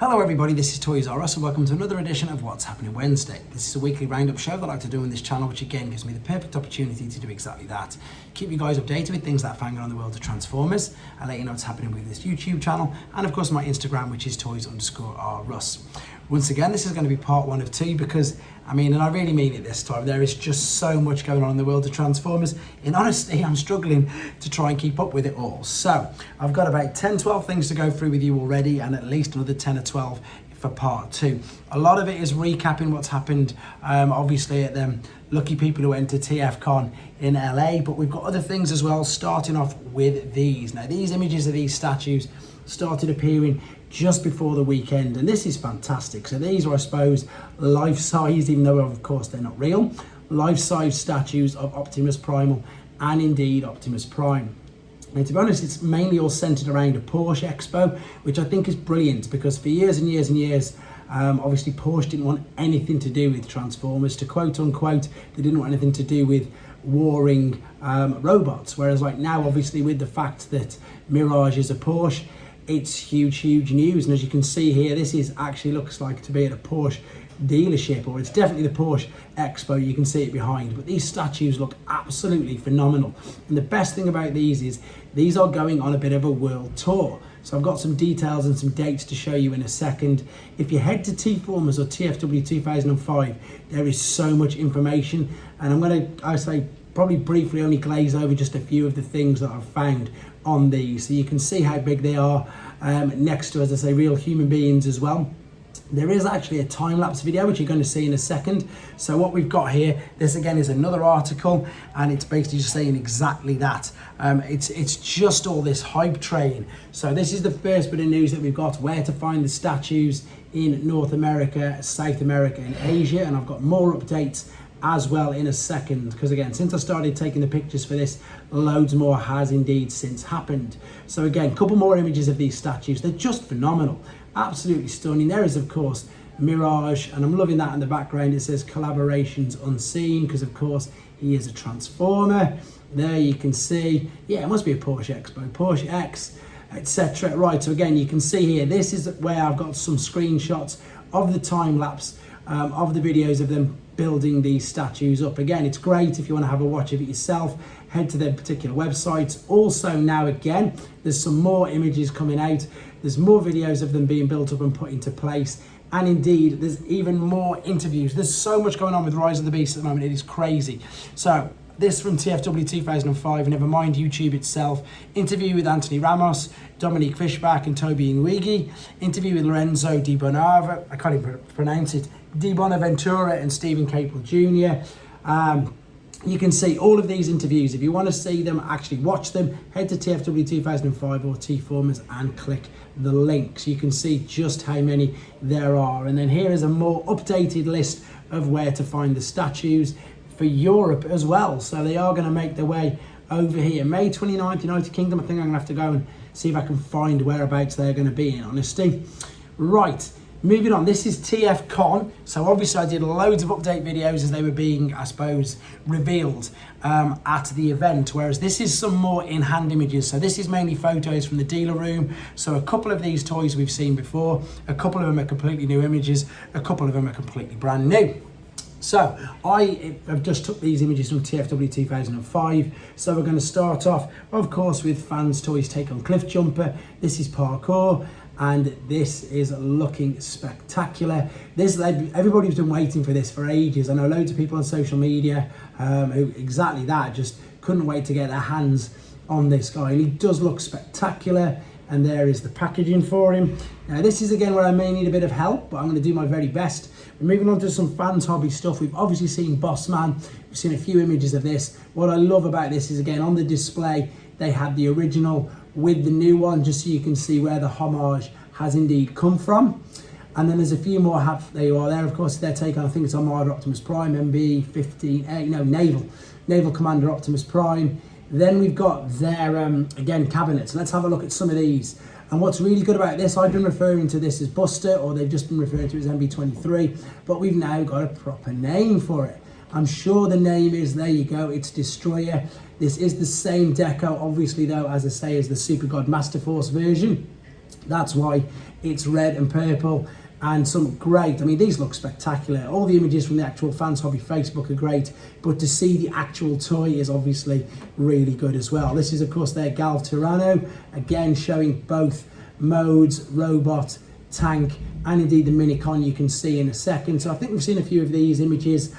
Hello everybody, this is Toys R Us and welcome to another edition of What's Happening Wednesday. This is a weekly roundup show that I like to do on this channel, which again gives me the perfect opportunity to do exactly that. Keep you guys updated with things that are fanging on the world of Transformers. I'll let you know what's happening with this YouTube channel and of course my Instagram, which is Toys_R_Us. Once again, this is going to be part 1 of 2 because, and I really mean it this time, there is just so much going on in the world of Transformers. In honesty, I'm struggling to try and keep up with it all. So, I've got about 10-12 things to go through with you already and at least another 10 or 12 for part 2. A lot of it is recapping what's happened, obviously at them lucky people who went to TFcon in LA, but we've got other things as well, starting off with these. Now, these images of these statues started appearing just before the weekend, and this is fantastic. So these are, I suppose, life-size, even though of course they're not real, life-size statues of Optimus Primal and indeed Optimus Prime. And to be honest, it's mainly all centered around a Porsche Expo, which I think is brilliant because for years and years and years, obviously Porsche didn't want anything to do with Transformers. To quote unquote, they didn't want anything to do with warring robots. Whereas like now, obviously with the fact that Mirage is a Porsche, it's huge news. And as you can see here, this is actually looks like to be at a Porsche dealership, or it's definitely the Porsche Expo. You can see it behind, but these statues look absolutely phenomenal. And the best thing about these is these are going on a bit of a world tour. So I've got some details and some dates to show you in a second. If you head to T-Formers or TFW 2005, there is so much information, and I'm going to, I say, probably briefly only glaze over just a few of the things that I've found on these, so you can see how big they are next to, as I say, real human beings as well. There is actually a time-lapse video which you're going to see in a second. So what we've got here, this again is another article, and it's basically just saying exactly that. It's just all this hype train. So this is the first bit of news that we've got, where to find the statues in North America, South America and Asia, and I've got more updates as well in a second, because again, since I started taking the pictures for this, loads more has indeed since happened. So again, a couple more images of these statues. They're just phenomenal, absolutely stunning. There is of course Mirage, and I'm loving that in the background. It says collaborations unseen, because of course he is a Transformer. There you can see, yeah, it must be a Porsche Expo, Porsche X, etc. Right, so again, you can see here, this is where I've got some screenshots of the time lapse of the videos of them building these statues up. Again, it's great if you want to have a watch of it yourself. Head to their particular websites. Also now again, there's some more images coming out. There's more videos of them being built up and put into place. And indeed, there's even more interviews. There's so much going on with Rise of the Beast at the moment. It is crazy. So this from TFW 2005, never mind YouTube itself. Interview with Anthony Ramos, Dominique Fishback and Toby Nwigi. Interview with Lorenzo Di Bonava, I can't even pronounce it, Di Bonaventura and Stephen Capel Jr. You can see all of these interviews. If you want to see them, actually watch them, head to TFW 2005 or T-Formers and click the links. You can see just how many there are. And then here is a more updated list of where to find the statues for Europe as well. So they are going to make their way over here. May 29th, United Kingdom. I think I'm going to have to go and see if I can find whereabouts they're going to be in honesty. Right. Moving on, this is TFcon. So obviously I did loads of update videos as they were being, I suppose, revealed at the event, whereas this is some more in-hand images. So this is mainly photos from the dealer room. So a couple of these toys we've seen before, a couple of them are completely new images, a couple of them are completely brand new. So I have just took these images from TFW 2005. So we're going to start off, of course, with Fans Toys Take on Cliff Jumper. This is parkour, and this is looking spectacular. This, everybody's been waiting for this for ages. I know loads of people on social media who exactly that, just couldn't wait to get their hands on this guy. And he does look spectacular. And there is the packaging for him. Now this is again where I may need a bit of help, but I'm going to do my very best. We're moving on to some fans hobby stuff. We've obviously seen Boss Man. We've seen a few images of this. What I love about this is, again, on the display, they had the original with the new one, just so you can see where the homage has indeed come from. And then there's a few more, there you are there, of course, their take on, I think it's Armada Optimus Prime, MB-15, no, Naval Commander Optimus Prime. Then we've got their, again, cabinets. Let's have a look at some of these. And what's really good about this, I've been referring to this as Buster, or they've just been referring to it as MB-23, but we've now got a proper name for it. I'm sure the name is, there you go, it's Destroyer. This is the same deco, obviously though, as I say, as the Super God Master Force version. That's why it's red and purple. And some great, I mean, these look spectacular. All the images from the actual Fans Hobby Facebook are great, but to see the actual toy is obviously really good as well. This is, of course, their Galv Tyranno, again showing both modes, robot, tank, and indeed the Minicon you can see in a second. So I think we've seen a few of these images,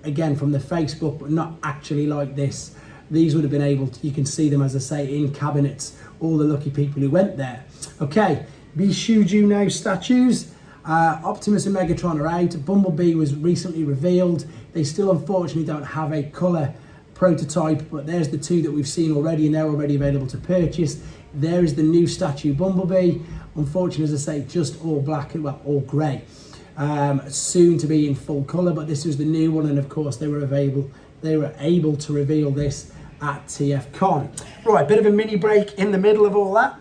again, from the Facebook, but not actually like this. These would have been able to, you can see them, as I say, in cabinets, all the lucky people who went there. Okay, Bishoujo now statues. Optimus and Megatron are out. Bumblebee was recently revealed. They still unfortunately don't have a colour prototype, but there's the two that we've seen already, and they're already available to purchase. There is the new statue Bumblebee. Unfortunately, as I say, just all black, well, all grey. Soon to be in full colour, but this was the new one, and of course they were able to reveal this at TFcon. Right, bit of a mini break in the middle of all that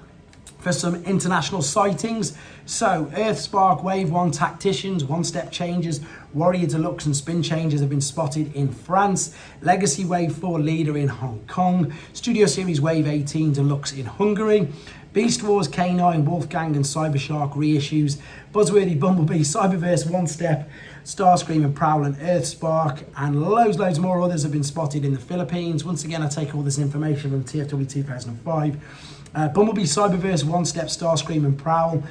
for some international sightings. So Earthspark Wave 1 Tacticians, one-step changes, Warrior Deluxe and Spin Changes have been spotted in France. Legacy Wave 4 Leader in Hong Kong. Studio Series Wave 18 Deluxe in Hungary. Beast Wars K9, Wolfgang and Cybershark reissues. Buzzworthy Bumblebee, Cyberverse One Step, Starscream and Prowl and Earthspark, and loads more others have been spotted in the Philippines. Once again, I take all this information from TFW 2005. Bumblebee, Cyberverse, One Step, Starscream and Prowl,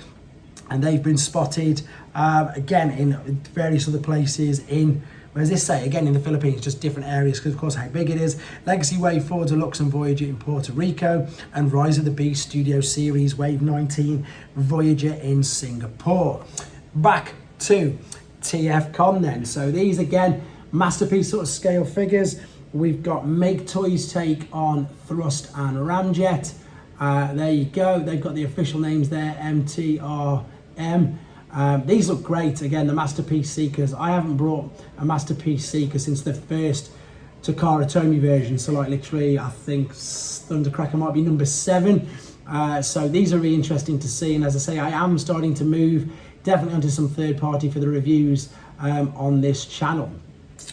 and they've been spotted again in various other places in, where does this say? Again in the Philippines, just different areas because of course how big it is. Legacy Wave 4 Deluxe and Voyager in Puerto Rico, and Rise of the Beast Studio Series Wave 19 Voyager in Singapore. Back to TFcon then. So these again, masterpiece sort of scale figures. We've got Make Toys take on Thrust and Ramjet. There you go, they've got the official names there, MTRM. These look great. Again, the Masterpiece Seekers. I haven't brought a Masterpiece Seeker since the first Takara Tomy version, so like literally I think Thundercracker might be number 7. So these are really interesting to see, and as I say, I am starting to move definitely onto some third party for the reviews on this channel.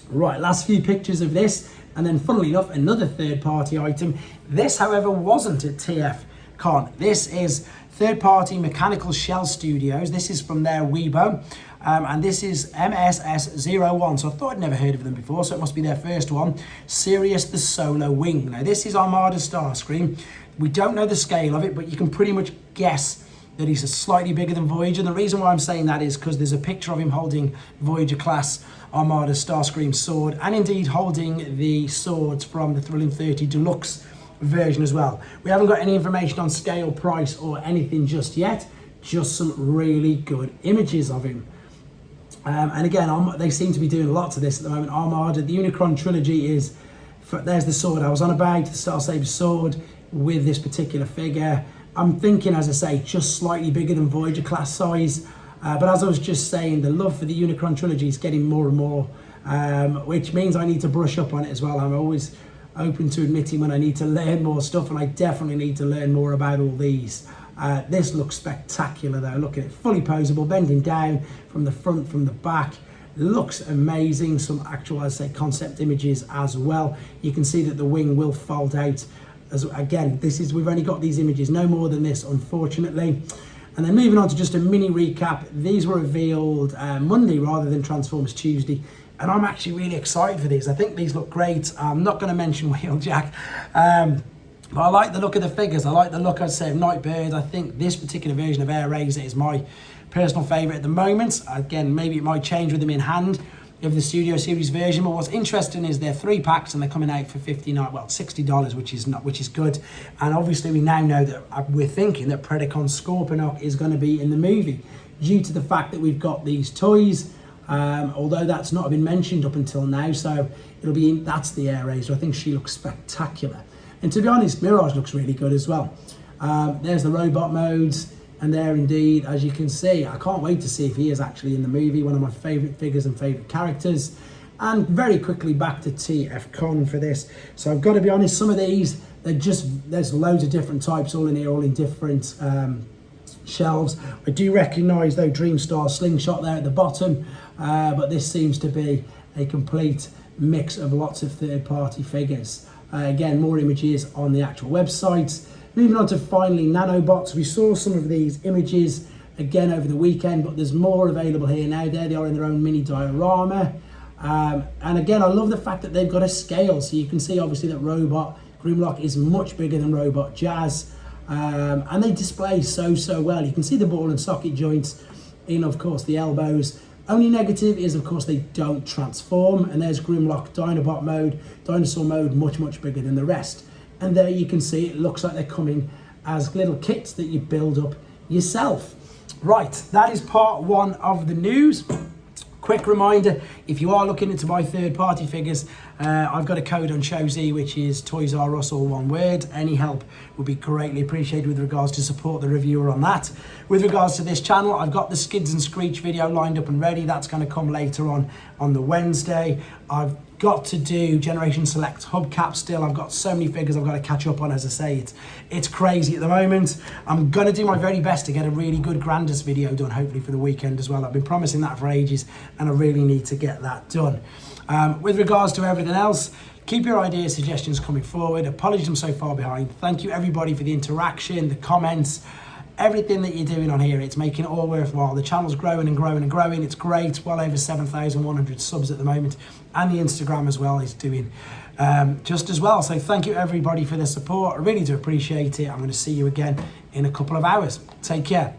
Right, last few pictures of this, and then funnily enough another third party item. This however wasn't at TFcon. This is third party Mechanical Shell Studios. This is from their Weibo, and this is MSS01, so I thought I'd never heard of them before, so it must be their first one. Sirius the Solar Wing. Now this is Armada Starscream. We don't know the scale of it, but you can pretty much guess that he's slightly bigger than Voyager. And the reason why I'm saying that is because there's a picture of him holding Voyager class Armada Starscream sword, and indeed holding the swords from the Thrilling 30 Deluxe version as well. We haven't got any information on scale, price or anything just yet, just some really good images of him. And again, they seem to be doing lots of this at the moment. Armada, the Unicron trilogy is, there's the sword I was on about, the Starsaber sword with this particular figure. I'm thinking, as I say, just slightly bigger than Voyager class size. But as I was just saying, the love for the Unicron trilogy is getting more and more, which means I need to brush up on it as well. I'm always open to admitting when I need to learn more stuff, and I definitely need to learn more about all these. This looks spectacular though. Look at it, fully posable, bending down from the front, from the back. Looks amazing. Some actual, as I say, concept images as well. You can see that the wing will fold out. As again, this is, we've only got these images, no more than this, unfortunately. And then moving on to just a mini recap. These were revealed Monday rather than Transformers Tuesday, and I'm actually really excited for these. I think these look great. I'm not going to mention Wheeljack, but I like the look of the figures. I like the look, I'd say, of Nightbird. I think this particular version of Air Razor is my personal favourite at the moment. Again, maybe it might change with them in hand of the Studio Series version, but what's interesting is they're 3 packs and they're coming out for $60, which is good. And obviously we now know that we're thinking that Predacon Scorponok is going to be in the movie due to the fact that we've got these toys, although that's not been mentioned up until now. So it'll be that's the Air Razor. I think she looks spectacular, and to be honest, Mirage looks really good as well. There's the robot modes. And there indeed, as you can see, I can't wait to see if he is actually in the movie, one of my favourite figures and favourite characters. And very quickly back to TFcon for this. So I've got to be honest, some of these, there's loads of different types all in here, all in different shelves. I do recognise though Dreamstar Slingshot there at the bottom, but this seems to be a complete mix of lots of third-party figures. Again, more images on the actual website. Moving on to finally nanobots. We saw some of these images again over the weekend, but there's more available here now. There they are in their own mini diorama. And again, I love the fact that they've got a scale. So you can see obviously that Robot Grimlock is much bigger than Robot Jazz. And they display so well. You can see the ball and socket joints in, of course, the elbows. Only negative is, of course, they don't transform. And there's Grimlock Dinobot mode, dinosaur mode, much bigger than the rest. And there you can see it looks like they're coming as little kits that you build up yourself. Right, that is part one of the news. Quick reminder, if you are looking into my third-party figures, I've got a code on ShowZ, which is Toys R Us, all one word. Any help would be greatly appreciated with regards to support the reviewer on that. With regards to this channel, I've got the Skids and Screech video lined up and ready. That's going to come later on the Wednesday. I've got to do Generation Select hubcaps still. I've got so many figures I've got to catch up on. As I say, it's crazy at the moment. I'm going to do my very best to get a really good Grandis video done, hopefully for the weekend as well. I've been promising that for ages, and I really need to get that done. With regards to everything else, keep your ideas, suggestions coming forward. Apologies I'm so far behind. Thank you everybody for the interaction, the comments, everything that you're doing on here. It's making it all worthwhile. The channel's growing and growing and growing. It's great. Well over 7,100 subs at the moment, and the Instagram as well is doing just as well. So thank you everybody for the support. I really do appreciate it. I'm going to see you again in a couple of hours. Take care.